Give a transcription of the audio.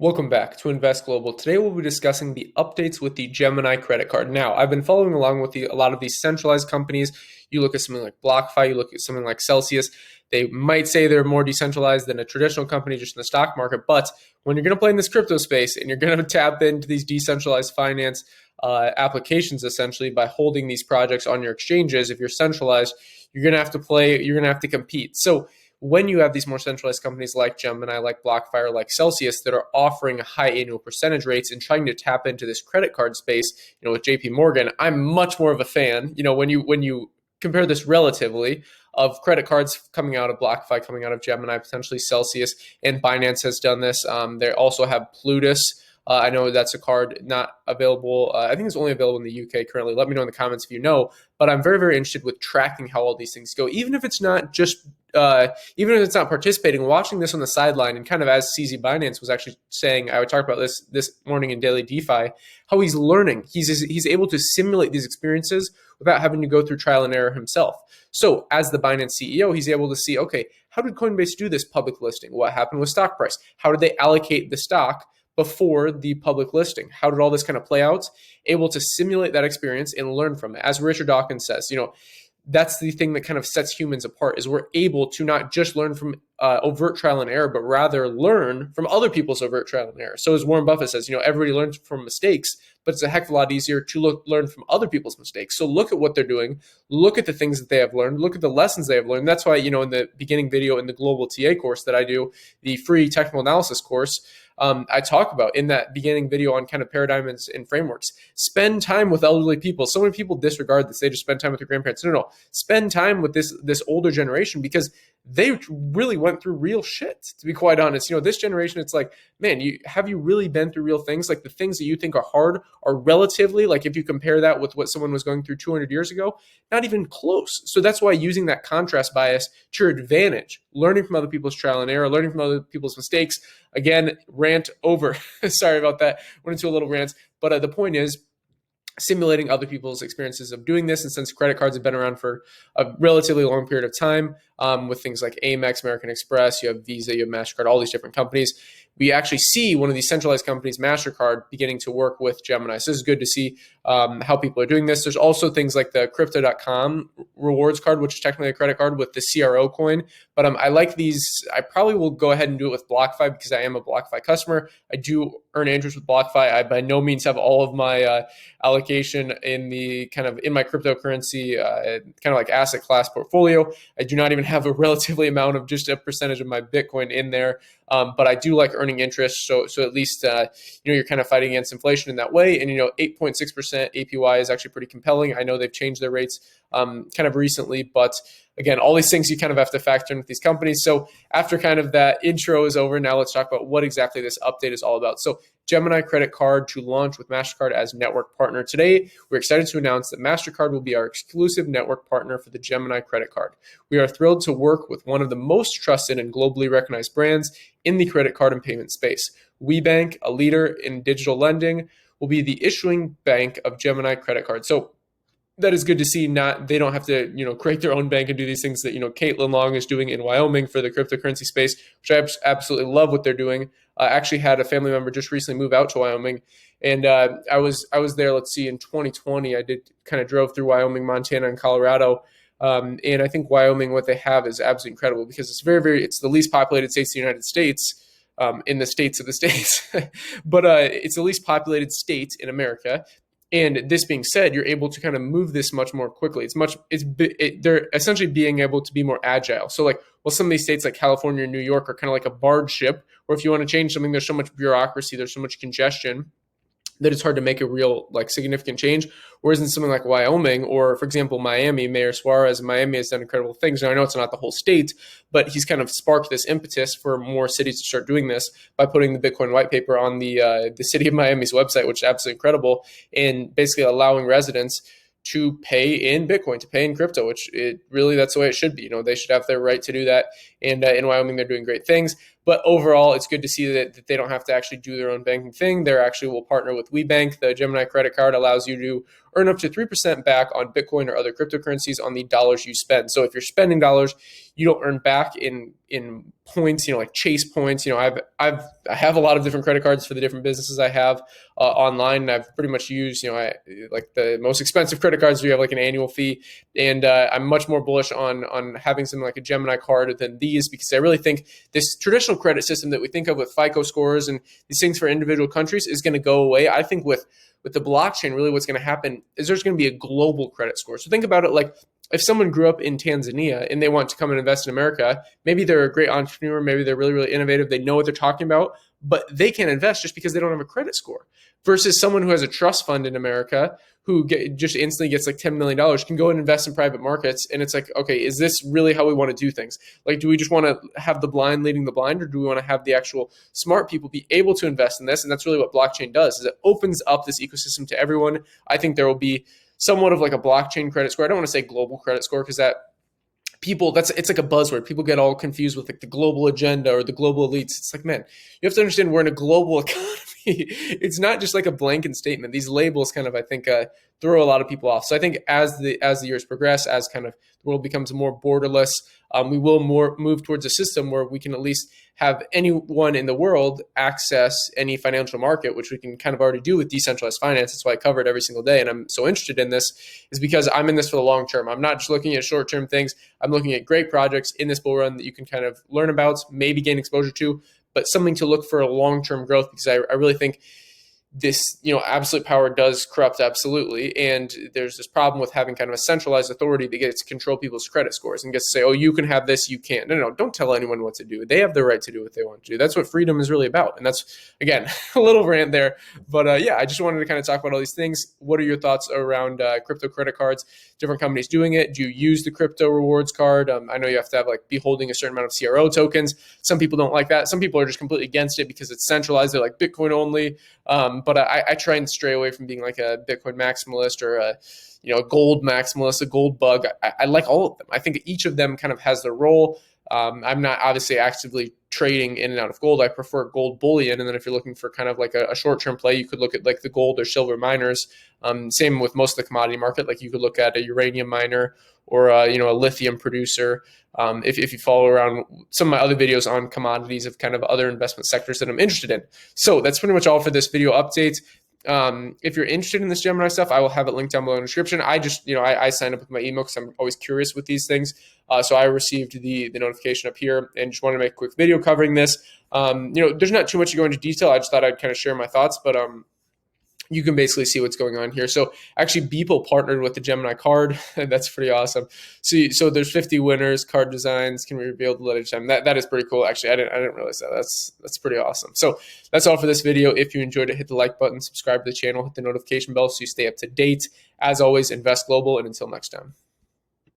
Welcome back to Invest Global. Today we'll be discussing the updates with the Gemini Credit Card. Now, I've been following along with a lot of these centralized companies. You look at something like Blockfi, you look at something like Celsius. They might say they're more decentralized than a traditional company just in the stock market, but when you're going to play in this crypto space and you're going to tap into these decentralized finance applications, essentially by holding these projects on your exchanges, if you're centralized, you're going to have to play, you're going to have to compete. So when you have these more centralized companies like Gemini, like Blockfi, or like Celsius that are offering high annual percentage rates and trying to tap into this credit card space, with JP Morgan, I'm much more of a fan. When you compare this relatively of credit cards coming out of Blockfi, coming out of Gemini, potentially Celsius, and Binance has done this. They also have Plutus. I know that's a card not available. I think it's only available in the UK currently. Let me know in the comments if you know. But I'm very, very interested with tracking how all these things go, even if it's not just, even if it's not participating, watching this on the sideline, and kind of as CZ Binance was actually saying, I would talk about this morning in Daily DeFi, how he's learning. He's able to simulate these experiences without having to go through trial and error himself. So as the Binance CEO, he's able to see, okay, how did Coinbase do this public listing? What happened with stock price? How did they allocate the stock before the public listing? How did all this kind of play out? Able to simulate that experience and learn from it. As Richard Dawkins says, that's the thing that kind of sets humans apart, is we're able to not just learn from overt trial and error, but rather learn from other people's overt trial and error. So as Warren Buffett says, everybody learns from mistakes, but it's a heck of a lot easier to learn from other people's mistakes. So look at what they're doing, look at the things that they have learned, look at the lessons they have learned. That's why, in the beginning video in the Global TA course that I do, the free technical analysis course, I talk about in that beginning video on kind of paradigms and frameworks. Spend time with elderly people. So many people disregard this. They just spend time with their grandparents. No. Spend time with this older generation, because they really went through real shit, to be quite honest. This generation, it's like, man, have you really been through real things? Like the things that you think are hard are relatively, like if you compare that with what someone was going through 200 years ago, not even close. So that's why using that contrast bias to your advantage, learning from other people's trial and error, learning from other people's mistakes. Again, rant over. Sorry about that. Went into a little rant. But the point is, simulating other people's experiences of doing this. And since credit cards have been around for a relatively long period of time, with things like Amex, American Express, you have Visa, you have Mastercard, all these different companies, we actually see one of these centralized companies, Mastercard, beginning to work with Gemini. So this is good to see how people are doing this. There's also things like the Crypto.com rewards card, which is technically a credit card with the CRO coin. But I like these. I probably will go ahead and do it with Blockfi, because I am a Blockfi customer. I do earn interest with Blockfi. I by no means have all of my allocation in my cryptocurrency kind of like asset class portfolio. I do not even have a relatively amount of just a percentage of my Bitcoin in there. But I do like earning interest. So at least, you're kind of fighting against inflation in that way. And, 8.6% APY is actually pretty compelling. I know they've changed their rates kind of recently, but again, all these things you kind of have to factor in with these companies. So after kind of that intro is over, now let's talk about what exactly this update is all about. So Gemini Credit Card to launch with Mastercard as network partner. Today, we're excited to announce that Mastercard will be our exclusive network partner for the Gemini Credit Card. We are thrilled to work with one of the most trusted and globally recognized brands in the credit card and payment space. WeBank, a leader in digital lending, will be the issuing bank of Gemini Credit Card. So that is good to see. They don't have to, create their own bank and do these things that, Caitlin Long is doing in Wyoming for the cryptocurrency space, which I absolutely love what they're doing. I actually had a family member just recently move out to Wyoming, and I was there, let's see, in 2020. I drove through Wyoming, Montana, and Colorado. And I think Wyoming, what they have is absolutely incredible, because it's it's the least populated states in the United States, in the states of the states, but it's the least populated state in America. And this being said, you're able to kind of move this much more quickly. They're essentially being able to be more agile. So some of these states like California and New York are kind of like a barge ship, where if you want to change something, there's so much bureaucracy, there's so much congestion that it's hard to make a real significant change. Whereas in something like Wyoming, or for example, Miami, Mayor Suarez in Miami has done incredible things. Now I know it's not the whole state, but he's kind of sparked this impetus for more cities to start doing this by putting the Bitcoin white paper on the city of Miami's website, which is absolutely incredible, and basically allowing residents to pay in Bitcoin, to pay in crypto, which that's the way it should be. They should have their right to do that. And in Wyoming, they're doing great things. But overall, it's good to see that they don't have to actually do their own banking thing. They actually will partner with WeBank. The Gemini Credit Card allows you to earn up to 3% back on Bitcoin or other cryptocurrencies on the dollars you spend. So if you're spending dollars, you don't earn back in points, like Chase points. I have a lot of different credit cards for the different businesses I have online, and I've pretty much used, I like the most expensive credit cards. You have like an annual fee, and I'm much more bullish on having something like a Gemini card than these, because I really think this traditional credit system that we think of with FICO scores and these things for individual countries is going to go away. I think with the blockchain, really what's going to happen is there's going to be a global credit score. So think about it like, if someone grew up in Tanzania and they want to come and invest in America, maybe they're a great entrepreneur, maybe they're really, really innovative, they know what they're talking about, but they can't invest just because they don't have a credit score. Versus someone who has a trust fund in America who just instantly gets like $10 million can go and invest in private markets. And it's like, okay, is this really how we want to do things? Like, do we just want to have the blind leading the blind, or do we want to have the actual smart people be able to invest in this? And that's really what blockchain does, is it opens up this ecosystem to everyone. I think there will be somewhat of like a blockchain credit score. I don't want to say global credit score, because it's like a buzzword. People get all confused with like the global agenda or the global elites. It's like, man, you have to understand we're in a global economy. It's not just like a blanket statement. These labels kind of, I think, throw a lot of people off. So I think as the years progress, as kind of the world becomes more borderless, we will move towards a system where we can at least have anyone in the world access any financial market, which we can kind of already do with decentralized finance. That's why I cover it every single day. And I'm so interested in this is because I'm in this for the long term. I'm not just looking at short-term things. I'm looking at great projects in this bull run that you can kind of learn about, maybe gain exposure to, but something to look for a long-term growth, because I really think this, absolute power does corrupt absolutely. And there's this problem with having kind of a centralized authority that gets to control people's credit scores and gets to say, oh, you can have this, you can't. No, don't tell anyone what to do. They have the right to do what they want to do. That's what freedom is really about. And that's, again, a little rant there. But I just wanted to kind of talk about all these things. What are your thoughts around crypto credit cards, different companies doing it? Do you use the crypto rewards card? I know you have to have be holding a certain amount of CRO tokens. Some people don't like that. Some people are just completely against it because it's centralized. They're like Bitcoin only. But I try and stray away from being like a Bitcoin maximalist or a gold maximalist, a gold bug. I like all of them. I think each of them kind of has their role. I'm not obviously actively trading in and out of gold. I prefer gold bullion. And then if you're looking for kind of like a short-term play, you could look at like the gold or silver miners. Same with most of the commodity market. Like you could look at a uranium miner or a lithium producer. If you follow around some of my other videos on commodities of kind of other investment sectors that I'm interested in. So that's pretty much all for this video update. If you're interested in this Gemini stuff, I will have it linked down below in the description. I just, I signed up with my email because I'm always curious with these things. So I received the notification up here and just wanted to make a quick video covering this. There's not too much to go into detail. I just thought I'd kind of share my thoughts, but you can basically see what's going on here. So actually Beeple partnered with the Gemini card. That's pretty awesome. So there's 50 winners, card designs can be revealed at a time. That is pretty cool. Actually, I didn't realize that. That's pretty awesome. So that's all for this video. If you enjoyed it, hit the like button, subscribe to the channel, hit the notification bell so you stay up to date. As always, invest global, and until next time.